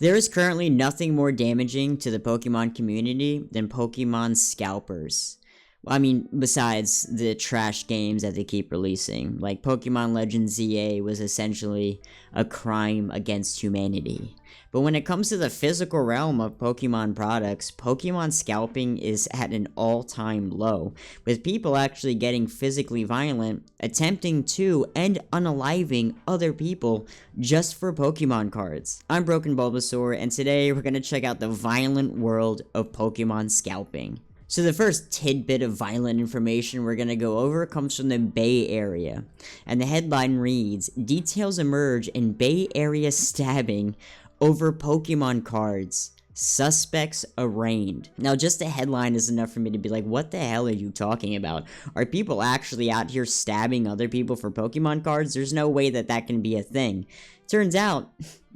There is currently nothing more damaging to the Pokemon community than Pokemon scalpers. I mean, besides the trash games that they keep releasing. Like, Pokemon Legends ZA was essentially a crime against humanity. But when it comes to the physical realm of Pokemon products, Pokemon scalping is at an all-time low, with people actually getting physically violent, attempting to and unaliving other people just for Pokemon cards. I'm Broken Bulbasaur, and today we're gonna check out the violent world of Pokemon scalping. So the first tidbit of violent information we're gonna go over comes from the Bay Area, and the headline reads, "Details emerge in Bay Area stabbing over Pokemon cards. Suspects arraigned." Now, just the headline is enough for me to be like, what the hell are you talking about? Are people actually out here stabbing other people for Pokemon cards? There's no way that that can be a thing. Turns out,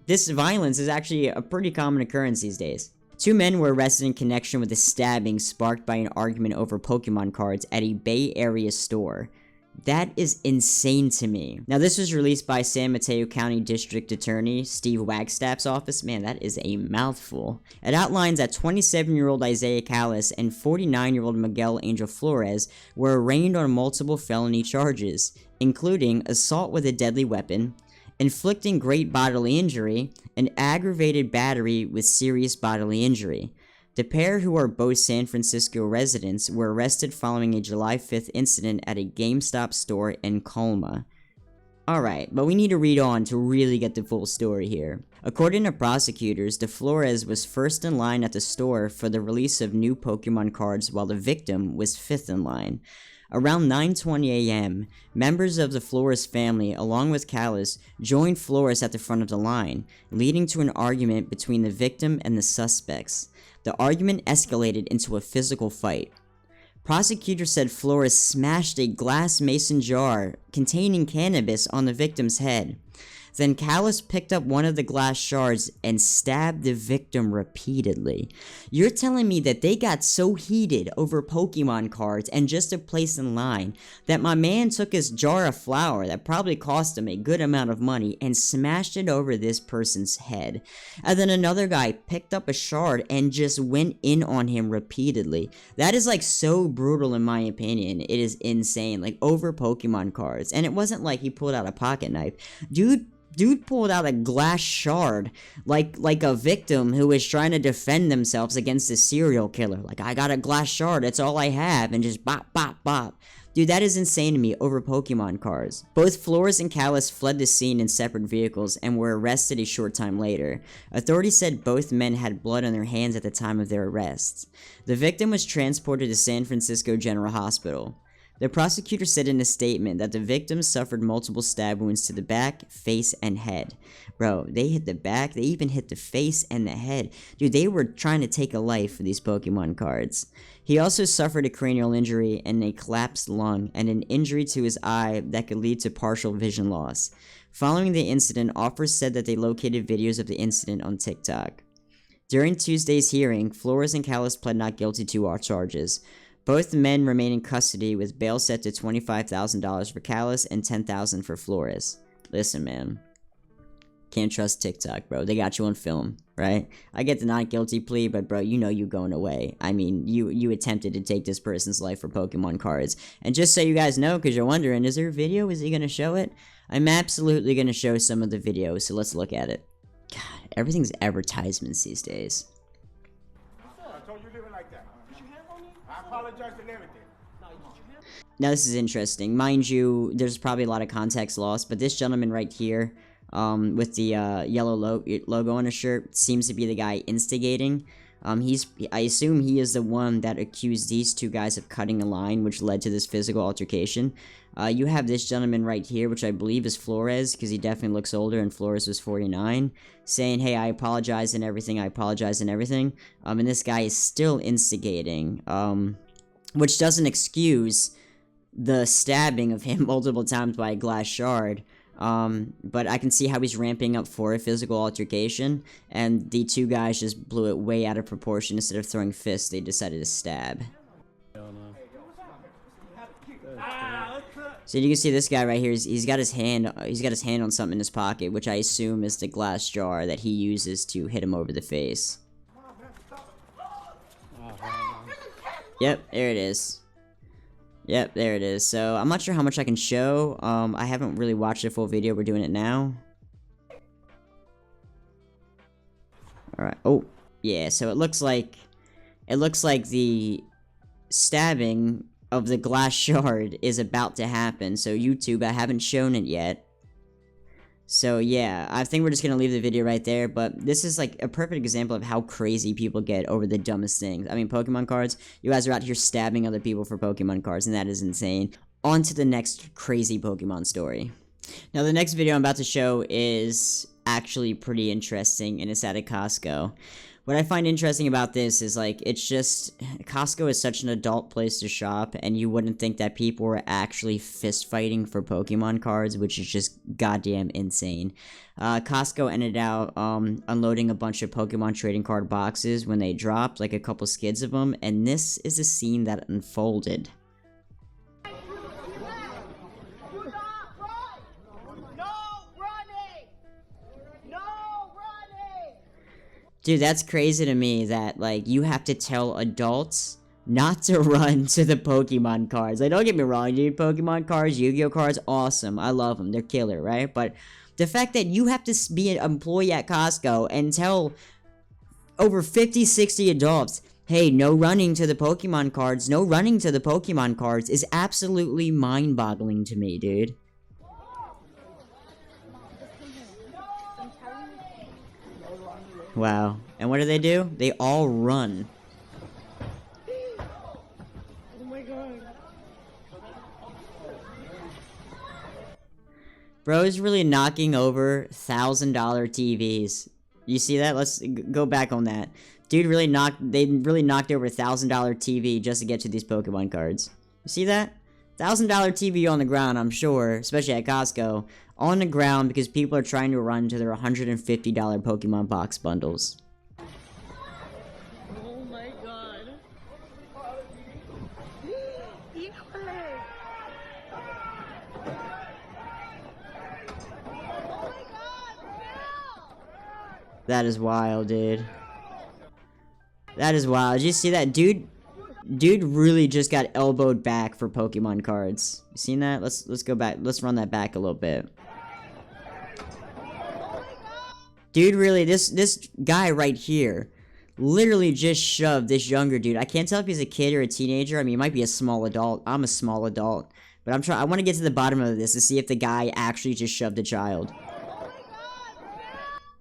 this violence is actually a pretty common occurrence these days. 2 men were arrested in connection with a stabbing sparked by an argument over Pokemon cards at a Bay Area store. That is insane to me. Now, this was released by San Mateo County District Attorney Steve Wagstaff's office. Man, that is a mouthful. It outlines that 27-year-old Isaiah Callis and 49-year-old Miguel Angel Flores were arraigned on multiple felony charges, including assault with a deadly weapon, inflicting great bodily injury, and aggravated battery with serious bodily injury. The pair, who are both San Francisco residents, were arrested following a July 5th incident at a GameStop store in Colma. Alright, but we need to read on to really get the full story here. According to prosecutors, De Flores was first in line at the store for the release of new Pokemon cards, while the victim was 5th in line. Around 9:20 a.m., members of the Flores family, along with Callis, joined Flores at the front of the line, leading to an argument between the victim and the suspects. The argument escalated into a physical fight. Prosecutors said Flores smashed a glass mason jar containing cannabis on the victim's head. Then Callis picked up one of the glass shards and stabbed the victim repeatedly. You're telling me that they got so heated over Pokemon cards and just a place in line that my man took his jar of flour that probably cost him a good amount of money and smashed it over this person's head. And then another guy picked up a shard and just went in on him repeatedly. That is like so brutal in my opinion. It is insane, like over Pokemon cards. And it wasn't like he pulled out a pocket knife. Dude pulled out a glass shard, like a victim who was trying to defend themselves against a serial killer. Like, I got a glass shard, it's all I have, and just bop, bop, bop. Dude, that is insane to me over Pokemon cards. Both Flores and Callis fled the scene in separate vehicles and were arrested a short time later. Authorities said both men had blood on their hands at the time of their arrests. The victim was transported to San Francisco General Hospital. The prosecutor said in a statement that the victim suffered multiple stab wounds to the back, face, and head. Bro, they hit the back, they even hit the face and the head. Dude, they were trying to take a life for these Pokemon cards. He also suffered a cranial injury and a collapsed lung, and an injury to his eye that could lead to partial vision loss. Following the incident, officers said that they located videos of the incident on TikTok. During Tuesday's hearing, Flores and Callis pled not guilty to all charges. Both men remain in custody with bail set to $25,000 for Callis and $10,000 for Flores. Listen, man. Can't trust TikTok, bro. They got you on film, right? I get the not guilty plea, but bro, you know you going away. I mean, you attempted to take this person's life for Pokemon cards. And just so you guys know, because you're wondering, is there a video? Is he going to show it? I'm absolutely going to show some of the videos, so let's look at it. God, everything's advertisements these days. I told you living like that. I apologize and everything. Now this is interesting. Mind you, there's probably a lot of context lost, but this gentleman right here, with the yellow logo on his shirt, seems to be the guy instigating. I assume he is the one that accused these two guys of cutting a line, which led to this physical altercation. You have this gentleman right here, which I believe is Flores, because he definitely looks older, and Flores was 49, saying, hey, I apologize and everything, I apologize and everything. And this guy is still instigating, which doesn't excuse the stabbing of him multiple times by a glass shard. But I can see how he's ramping up for a physical altercation, and the two guys just blew it way out of proportion. Instead of throwing fists, they decided to stab. So you can see this guy right here. He's got his hand on something in his pocket, which I assume is the glass jar that he uses to hit him over the face. Yep, there it is. Yep, there it is. So I'm not sure how much I can show. I haven't really watched the full video. We're doing it now. All right. Oh, yeah. So it looks like the stabbing of the glass shard is about to happen. So YouTube, I haven't shown it yet. So yeah, I think we're just gonna leave the video right there, but this is like a perfect example of how crazy people get over the dumbest things. I mean, Pokemon cards, you guys are out here stabbing other people for Pokemon cards, and that is insane. On to the next crazy Pokemon story. Now, the next video I'm about to show is actually pretty interesting, and it's at a Costco. What I find interesting about this is, like, it's just, Costco is such an adult place to shop, and you wouldn't think that people were actually fist fighting for Pokemon cards, which is just goddamn insane. Costco ended out unloading a bunch of Pokemon trading card boxes when they dropped, like a couple skids of them, and this is a scene that unfolded. Dude, that's crazy to me that, like, you have to tell adults not to run to the Pokemon cards. Like, don't get me wrong, dude. Pokemon cards, Yu-Gi-Oh cards, awesome. I love them. They're killer, right? But the fact that you have to be an employee at Costco and tell over 50, 60 adults, hey, no running to the Pokemon cards, no running to the Pokemon cards is absolutely mind-boggling to me, dude. Wow. And what do? They all run. Oh my god. Bro's really knocking over $1,000 TVs. You see that? Let's go back on that. Dude really they really knocked over $1,000 TV just to get to these Pokemon cards. You see that? $1,000 TV on the ground, I'm sure, especially at Costco, on the ground because people are trying to run to their $150 Pokemon box bundles. Oh my god. That is wild, dude. That is wild. Did you see that? Dude really just got elbowed back for Pokemon cards. You seen that? Let's go back. Let's run that back a little bit. Dude really, this guy right here literally just shoved this younger dude. I can't tell if he's a kid or a teenager. I mean, he might be a small adult. I'm a small adult. But I want to get to the bottom of this to see if the guy actually just shoved a child.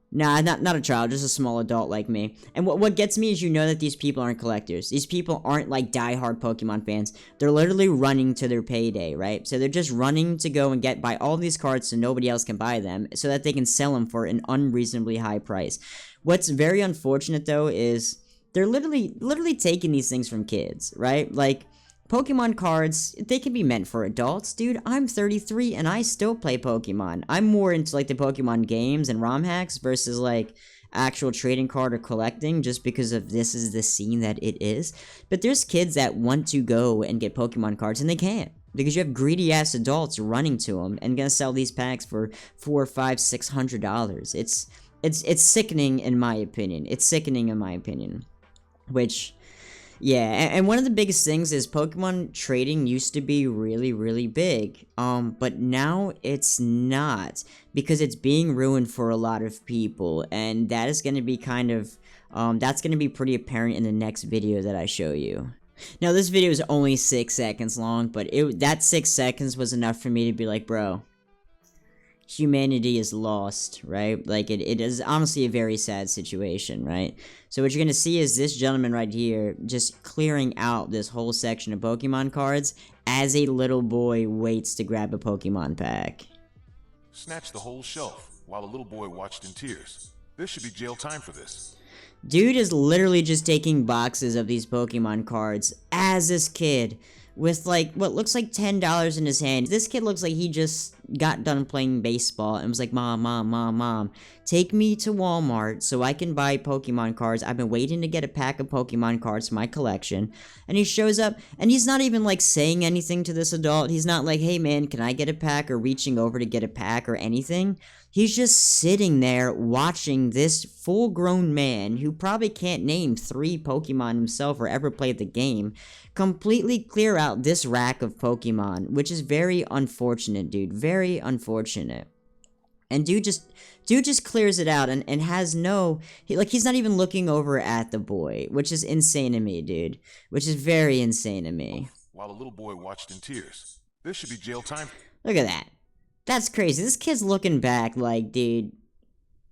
Nah, not a child, just a small adult like me. And what gets me is you know that these people aren't collectors. These people aren't like die-hard Pokemon fans. They're literally running to their payday, right? So they're just running to go and buy all these cards so nobody else can buy them, so that they can sell them for an unreasonably high price. What's very unfortunate though is they're literally taking these things from kids, right? Like, Pokemon cards, they can be meant for adults. Dude, I'm 33 and I still play Pokemon. I'm more into like the Pokemon games and ROM hacks versus like actual trading card or collecting just because of this is the scene that it is. But there's kids that want to go and get Pokemon cards and they can't. Because you have greedy ass adults running to them and gonna sell these packs for $400, $500, $600. It's sickening in my opinion. It's sickening in my opinion. Which... yeah, and one of the biggest things is Pokemon trading used to be really, really big, but now it's not, because it's being ruined for a lot of people, and that is going to be kind of, that's going to be pretty apparent in the next video that I show you. Now, this video is only 6 seconds long, but that 6 seconds was enough for me to be like, bro, humanity is lost, right? Like, it is honestly a very sad situation, right? So what you're gonna see is this gentleman right here just clearing out this whole section of Pokemon cards as a little boy waits to grab a Pokemon pack. Snatched the whole shelf while the little boy watched in tears. There should be jail time for this. Dude is literally just taking boxes of these Pokemon cards as this kid with like what looks like $10 in his hand. This kid looks like he just got done playing baseball and was like, Mom, take me to Walmart so I can buy Pokemon cards. I've been waiting to get a pack of Pokemon cards for my collection. And he shows up, and he's not even, like, saying anything to this adult. He's not like, hey, man, can I get a pack, or reaching over to get a pack or anything. He's just sitting there watching this full-grown man, who probably can't name 3 Pokemon himself or ever played the game, completely clear out this rack of Pokemon, which is very unfortunate, dude. Very unfortunate. And dude just clears it out and has no, he's not even looking over at the boy, which is insane to me, dude. Which is very insane to me. While the little boy watched in tears. This should be jail time. Look at that. That's crazy. This kid's looking back like, dude,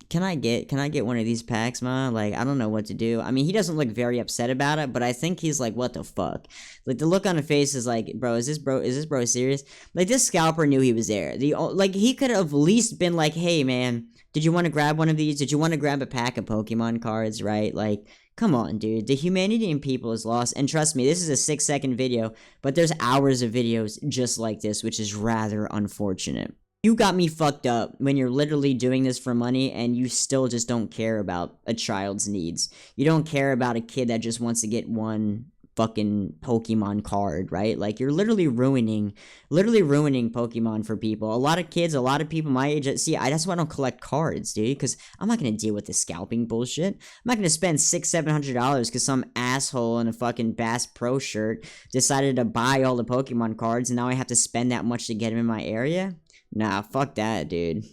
can I get one of these packs, ma? Like, I don't know what to do. I mean, he doesn't look very upset about it, but I think he's like, what the fuck? Like, the look on his face is like, bro, is this bro serious? Like, this scalper knew he was there. Like, he could have at least been like, hey, man, did you want to grab one of these? Did you want to grab a pack of Pokemon cards, right? Like, come on, dude. The humanity in people is lost. And trust me, this is a 6-second video, but there's hours of videos just like this, which is rather unfortunate. You got me fucked up when you're literally doing this for money and you still just don't care about a child's needs. You don't care about a kid that just wants to get one fucking Pokemon card, right? Like, you're literally ruining Pokemon for people. A lot of kids, a lot of people my age, that's why I don't collect cards, dude, because I'm not gonna deal with this scalping bullshit. I'm not gonna spend $600-700 because some asshole in a fucking Bass Pro shirt decided to buy all the Pokemon cards and now I have to spend that much to get them in my area. Nah, fuck that, dude.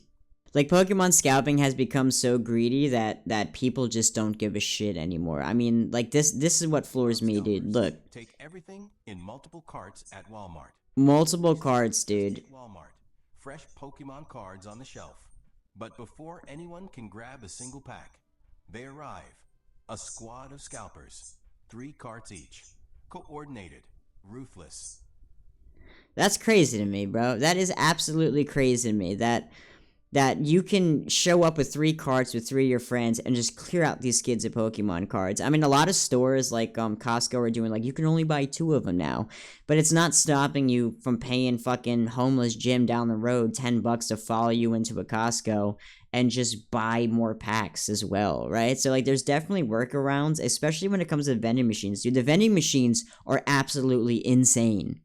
Like, Pokemon scalping has become so greedy that people just don't give a shit anymore. I mean, like, this is what floors me, dude. Look. Take everything in multiple carts at Walmart. Multiple carts, dude. Walmart. Fresh Pokemon cards on the shelf. But before anyone can grab a single pack, they arrive. A squad of scalpers. 3 carts each. Coordinated. Ruthless. That's crazy to me, bro. That is absolutely crazy to me. That you can show up with 3 carts with 3 of your friends and just clear out these kids of Pokemon cards. I mean, a lot of stores like Costco are doing, like, you can only buy 2 of them now. But it's not stopping you from paying fucking homeless Jim down the road $10 to follow you into a Costco and just buy more packs as well, right? So, like, there's definitely workarounds, especially when it comes to vending machines. Dude, the vending machines are absolutely insane.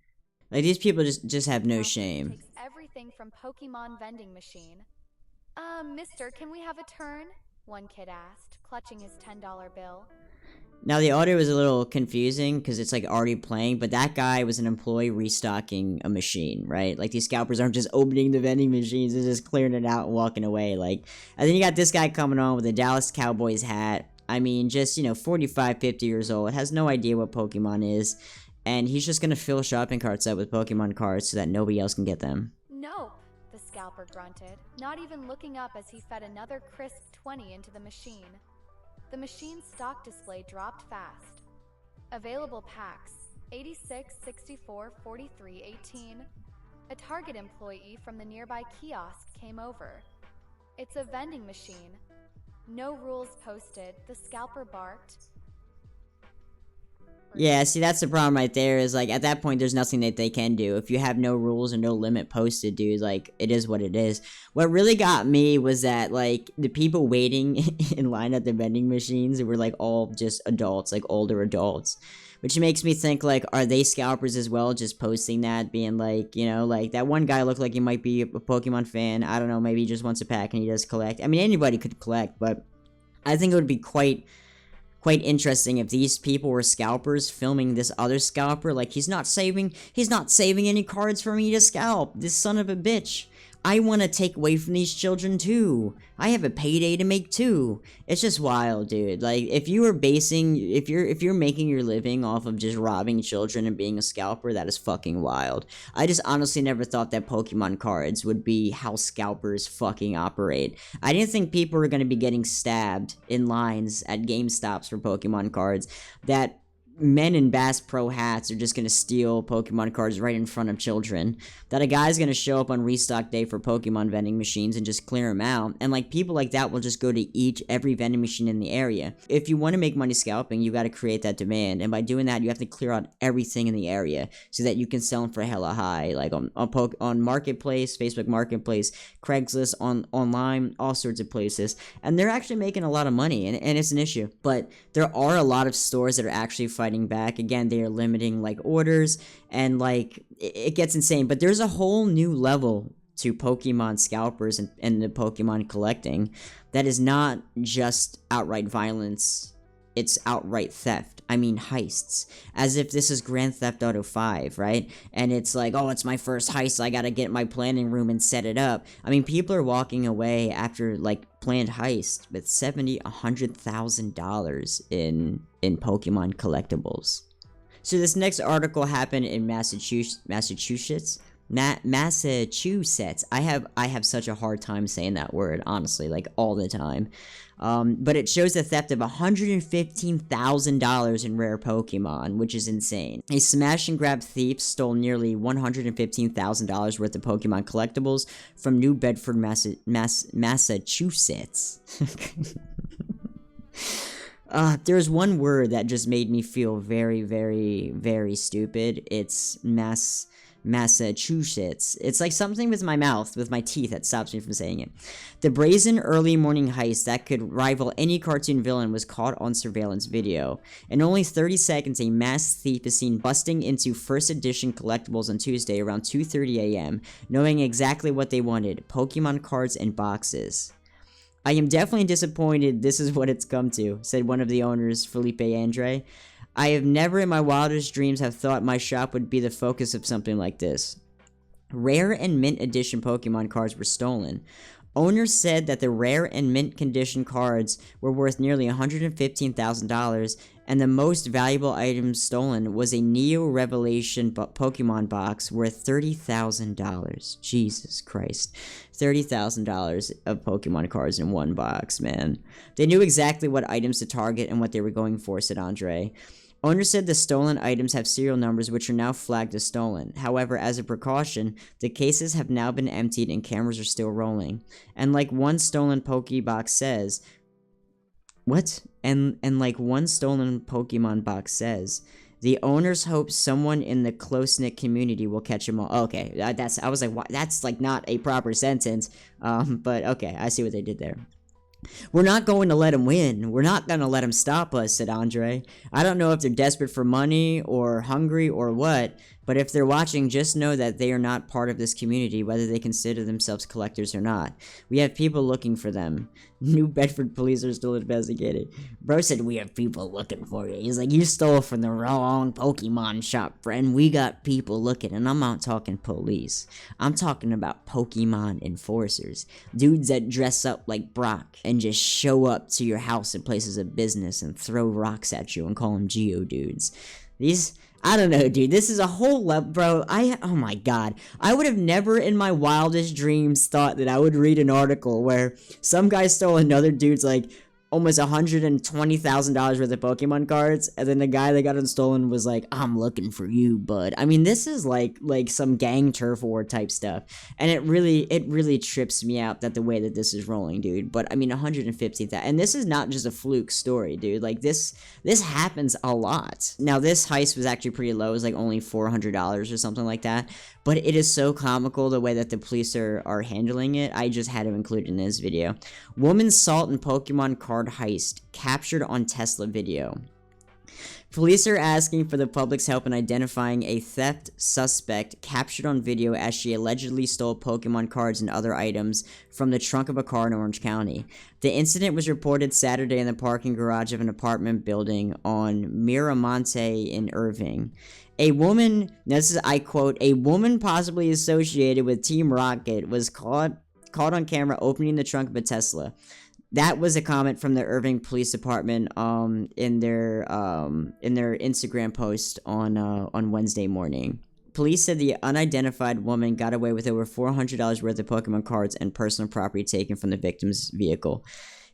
Like, these people just have no shame. Takes everything from Pokemon vending machine. Mister, can we have a turn? One kid asked, clutching his $10 bill. Now, the audio is a little confusing because it's, like, already playing, but that guy was an employee restocking a machine, right? Like, these scalpers aren't just opening the vending machines, they're just clearing it out and walking away. Like, and then you got this guy coming on with a Dallas Cowboys hat. I mean, just, 45, 50 years old, has no idea what Pokemon is. And he's just gonna fill shopping carts up with Pokemon cards so that nobody else can get them. Nope, the scalper grunted, not even looking up as he fed another crisp 20 into the machine. The machine's stock display dropped fast. Available packs, 86, 64, 43, 18. A Target employee from the nearby kiosk came over. It's a vending machine. No rules posted, the scalper barked. Yeah, see, that's the problem right there, is, like, at that point, there's nothing that they can do. If you have no rules or no limit posted, dude, like, it is what it is. What really got me was that, like, the people waiting in line at the vending machines were, like, all just adults, like, older adults. Which makes me think, like, are they scalpers as well, just posting that, being like, like, that one guy looked like he might be a Pokemon fan. I don't know, maybe he just wants a pack and he does collect. I mean, anybody could collect, but I think it would be quite interesting if these people were scalpers filming this other scalper. Like, he's not saving any cards for me to scalp, this son of a bitch. I want to take away from these children too. I have a payday to make too. It's just wild, dude. Like, if you're making your living off of just robbing children and being a scalper, that is fucking wild. I just honestly never thought that Pokemon cards would be how scalpers fucking operate. I didn't think people were going to be getting stabbed in lines at GameStops for Pokemon cards. That men in Bass Pro hats are just gonna steal Pokemon cards right in front of children. That a guy's gonna show up on restock day for Pokemon vending machines and just clear them out. And like people like that will just go to every vending machine in the area. If you want to make money scalping, you got to create that demand. And by doing that, you have to clear out everything in the area so that you can sell them for hella high. Like on Marketplace, Facebook Marketplace, Craigslist, online, all sorts of places. And they're actually making a lot of money, and it's an issue. But there are a lot of stores that are actually fighting back. Again, they are limiting like orders, and like it gets insane. But there's a whole new level to Pokemon scalpers and the Pokemon collecting that is not just outright violence, it's outright theft. I mean heists. As if this is Grand Theft Auto 5, right? And it's like, oh, it's my first heist, I gotta get my planning room and set it up. I mean, people are walking away after like planned heist with $70,000, $100,000 in Pokemon collectibles. So this next article happened in Massachusetts. Massachusetts. I have such a hard time saying that word, honestly, like all the time. But it shows the theft of $115,000 in rare Pokemon, which is insane. A smash and grab thief stole nearly $115,000 worth of Pokemon collectibles from New Bedford, Massachusetts. There's one word that just made me feel very, very, very stupid. It's Massachusetts. It's like something with my mouth, with my teeth, that stops me from saying it. The brazen early morning heist that could rival any cartoon villain was caught on surveillance video. In only 30 seconds, a masked thief is seen busting into first edition collectibles on Tuesday around 2:30 a.m., knowing exactly what they wanted: Pokemon cards and boxes. I am definitely disappointed this is what it's come to, said one of the owners, Felipe Andre. I have never in my wildest dreams have thought my shop would be the focus of something like this. Rare and mint edition Pokemon cards were stolen. Owners said that the rare and mint condition cards were worth nearly $115,000, and the most valuable item stolen was a Neo Revelation Pokemon box worth $30,000. Jesus Christ. $30,000 of Pokemon cards in one box, man. They knew exactly what items to target and what they were going for, said Andre. Owners said the stolen items have serial numbers which are now flagged as stolen. However, as a precaution, the cases have now been emptied and cameras are still rolling. And like one stolen Pokebox says... What? And like one stolen Pokemon box says... The owners hope someone in the close-knit community will catch them all. Okay, I was like, what? That's like not a proper sentence. But okay, I see what they did there. We're not going to let them win. We're not going to let them stop us, said Andre. I don't know if they're desperate for money or hungry or what, but if they're watching, just know that they are not part of this community, whether they consider themselves collectors or not. We have people looking for them. New Bedford police are still investigating. Bro said, we have people looking for you. He's like, you stole from the wrong Pokemon shop, friend. We got people looking, and I'm not talking police. I'm talking about Pokemon enforcers. Dudes that dress up like Brock and just show up to your house and places of business and throw rocks at you and call them Geodudes. I don't know, dude. This is a whole level, bro. Oh my god. I would have never in my wildest dreams thought that I would read an article where some guy stole another dude's, like, almost $120,000 worth of Pokemon cards, and then the guy that got them stolen was like, I'm looking for you, bud. I mean, this is like some gang turf war type stuff, and it really trips me out that the way that this is rolling, dude. But I mean, 150,000, and this is not just a fluke story, dude. Like this happens a lot. Now, this heist was actually pretty low. It was like only $400 or something like that. But it is so comical the way that the police are handling it. I just had to include it in this video. Woman salt and Pokemon card heist captured on Tesla video. Police are asking for the public's help in identifying a theft suspect captured on video as she allegedly stole Pokemon cards and other items from the trunk of a car in Orange County. The incident was reported Saturday in the parking garage of an apartment building on Miramonte in Irving. A woman, this is, I quote, a woman possibly associated with Team Rocket was caught on camera opening the trunk of a Tesla. That was a comment from the Irving Police Department in their Instagram post on Wednesday morning. police said the unidentified woman got away with over $400 worth of Pokemon cards and personal property taken from the victim's vehicle.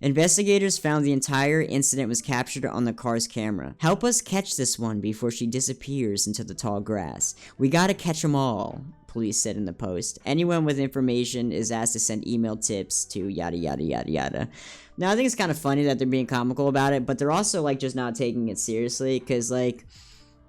Investigators found the entire incident was captured on the car's camera. Help us catch this one before she disappears into the tall grass. We gotta catch them all, police said in the post. Anyone with information is asked to send email tips to yada yada yada yada. Now, I think it's kind of funny that they're being comical about it, but they're also, like, just not taking it seriously, because, like,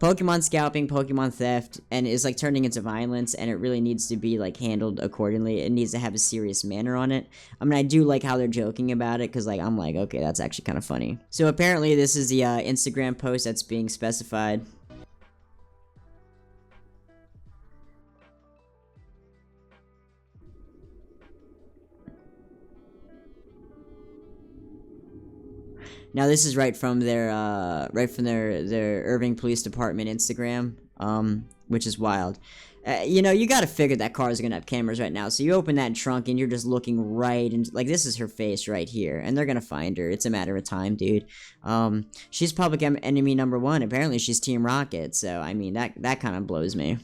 Pokemon scalping, Pokemon theft, and is like turning into violence, and it really needs to be like handled accordingly. It needs to have a serious manner on it. I mean, I do like how they're joking about it, because like I'm like, okay, that's actually kind of funny. So apparently this is the Instagram post that's being specified. Now this is right from their Irving Police Department Instagram, which is wild. You know, you gotta figure that car is gonna have cameras right now. So you open that trunk and you're just looking right, and like this is her face right here, and they're gonna find her. It's a matter of time, dude. She's public enemy number 1. Apparently she's Team Rocket. So I mean that kind of blows me.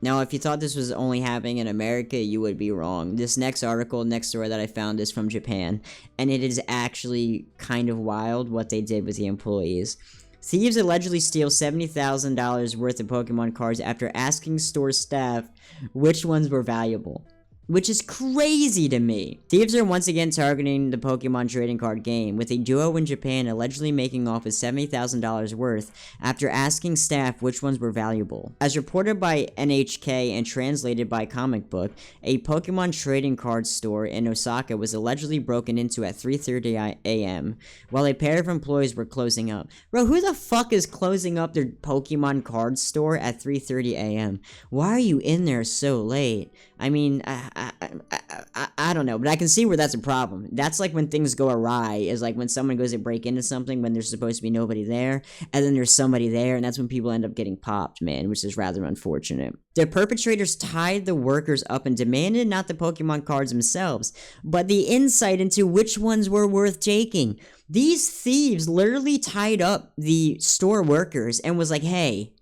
Now, if you thought this was only happening in America, you would be wrong. This next story that I found is from Japan, and it is actually kind of wild what they did with the employees. Thieves allegedly steal $70,000 worth of Pokemon cards after asking store staff which ones were valuable. Which is crazy to me. Thieves are once again targeting the Pokemon trading card game, with a duo in Japan allegedly making off with $70,000 worth after asking staff which ones were valuable. As reported by NHK and translated by Comic Book, a Pokemon trading card store in Osaka was allegedly broken into at 3:30 a.m. while a pair of employees were closing up. Bro, who the fuck is closing up their Pokemon card store at 3:30 a.m.? Why are you in there so late? I mean, I don't know, but I can see where that's a problem. That's like when things go awry, is like when someone goes to break into something when there's supposed to be nobody there, and then there's somebody there, and that's when people end up getting popped, man, which is rather unfortunate. The perpetrators tied the workers up and demanded not the Pokemon cards themselves, but the insight into which ones were worth taking. These thieves literally tied up the store workers and was like, hey,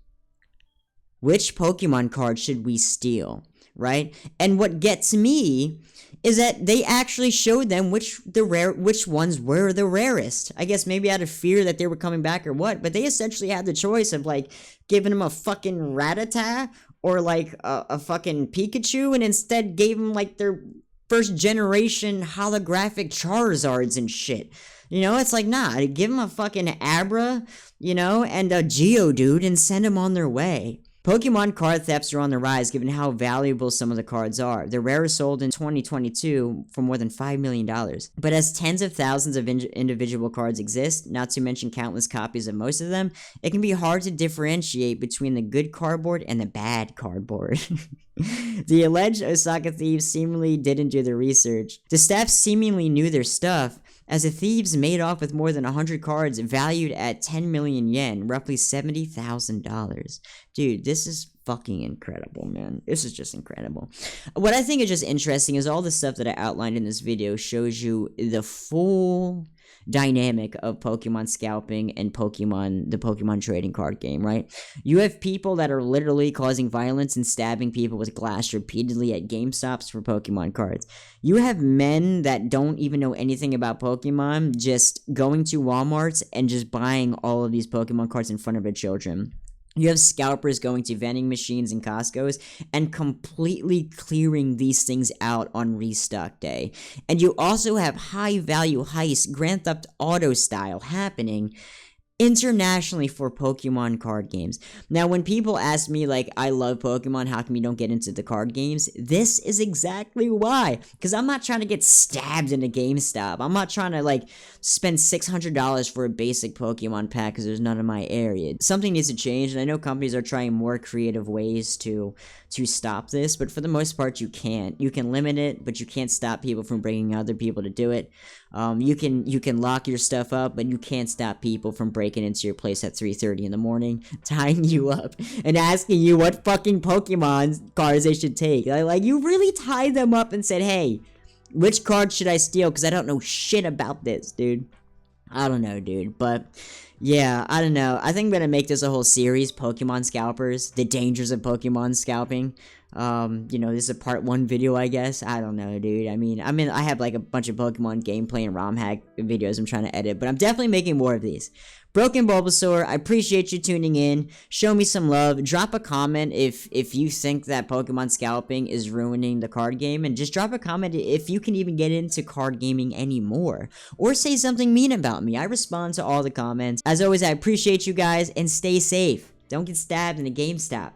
which Pokemon card should we steal? Right? And what gets me is that they actually showed them which ones were the rarest. I guess maybe out of fear that they were coming back or what, but they essentially had the choice of like giving them a fucking Rattata or like a fucking Pikachu, and instead gave them like their first generation holographic Charizards and shit. You know, it's like, nah, give them a fucking Abra, you know, and a Geodude and send them on their way. Pokemon card thefts are on the rise given how valuable some of the cards are. The rarest sold in 2022 for more than $5 million. But as tens of thousands of individual cards exist, not to mention countless copies of most of them, it can be hard to differentiate between the good cardboard and the bad cardboard. The alleged Osaka thieves seemingly didn't do their research. The staff seemingly knew their stuff, as the thieves made off with more than 100 cards valued at 10 million yen, roughly $70,000. Dude, this is fucking incredible, man. This is just incredible. What I think is just interesting is all the stuff that I outlined in this video shows you the full dynamic of Pokemon scalping and the Pokemon trading card game, right? You have people that are literally causing violence and stabbing people with glass repeatedly at GameStops for Pokemon cards. You have men that don't even know anything about Pokemon just going to Walmart and just buying all of these Pokemon cards in front of their children. You have scalpers going to vending machines and Costco's and completely clearing these things out on restock day. And you also have high-value heists, Grand Theft Auto style, happening internationally for Pokemon card games. Now, when people ask me, like, I love Pokemon, how come you don't get into the card games? This is exactly why. Because I'm not trying to get stabbed in a GameStop. I'm not trying to, like, spend $600 for a basic Pokemon pack because there's none in my area. Something needs to change, and I know companies are trying more creative ways to stop this, but for the most part, you can't. You can limit it, but you can't stop people from bringing other people to do it. You can lock your stuff up, but you can't stop people from breaking into your place at 3:30 in the morning, tying you up, and asking you what fucking Pokemon cards they should take. Like, you really tied them up and said, hey, which card should I steal? Because I don't know shit about this, dude. I don't know, dude, but yeah, I don't know. I think I'm gonna make this a whole series, Pokemon Scalpers, the dangers of Pokemon scalping. This is a part 1 video, I guess. I don't know, dude. I have like a bunch of Pokemon gameplay and ROM hack videos I'm trying to edit, but I'm definitely making more of these. Broken Bulbasaur, I appreciate you tuning in. Show me some love. Drop a comment if you think that Pokemon scalping is ruining the card game, and just drop a comment if you can even get into card gaming anymore, or say something mean about me. I respond to all the comments. As always, I appreciate you guys, and stay safe. Don't get stabbed in a GameStop.